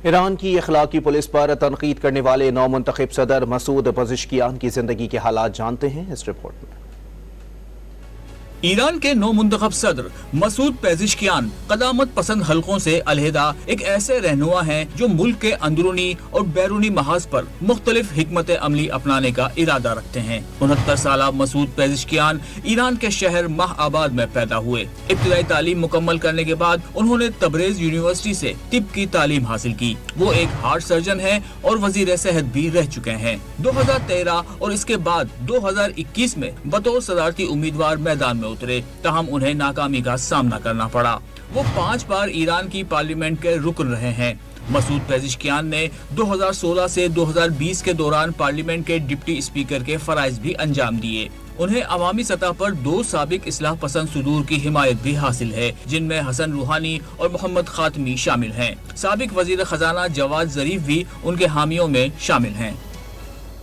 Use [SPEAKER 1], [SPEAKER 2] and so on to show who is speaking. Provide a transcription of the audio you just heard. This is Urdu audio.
[SPEAKER 1] ایران کی اخلاقی پولیس پر تنقید کرنے والے نو منتخب صدر مسعود پزشکیان کی زندگی کے حالات جانتے ہیں اس رپورٹ میں۔
[SPEAKER 2] ایران کے نو منتخب صدر مسعود پزشکیان قدامت پسند حلقوں سے علیحدہ ایک ایسے رہنما ہیں جو ملک کے اندرونی اور بیرونی محاذ پر مختلف حکمت عملی اپنانے کا ارادہ رکھتے ہیں۔ 69 سالہ مسعود پزشکیان ایران کے شہر ماہ آباد میں پیدا ہوئے۔ ابتدائی تعلیم مکمل کرنے کے بعد انہوں نے تبریز یونیورسٹی سے طب کی تعلیم حاصل کی۔ وہ ایک ہارٹ سرجن ہیں اور وزیر صحت بھی رہ چکے ہیں۔ 2013 اور اس کے بعد 2021 میں بطور صدارتی امیدوار میدان میں اترے، تاہم انہیں ناکامی کا سامنا کرنا پڑا۔ وہ 5 بار ایران کی پارلیمنٹ کے رکن رہے ہیں۔ مسعود پزشکیان نے 2016 سے 2020 کے دوران پارلیمنٹ کے ڈپٹی اسپیکر کے فرائض بھی انجام دیے۔ انہیں عوامی سطح پر 2 سابق اصلاح پسند صدور کی حمایت بھی حاصل ہے، جن میں حسن روحانی اور محمد خاتمی شامل ہیں۔ سابق وزیر خزانہ جواد ظریف بھی ان کے حامیوں میں شامل ہیں۔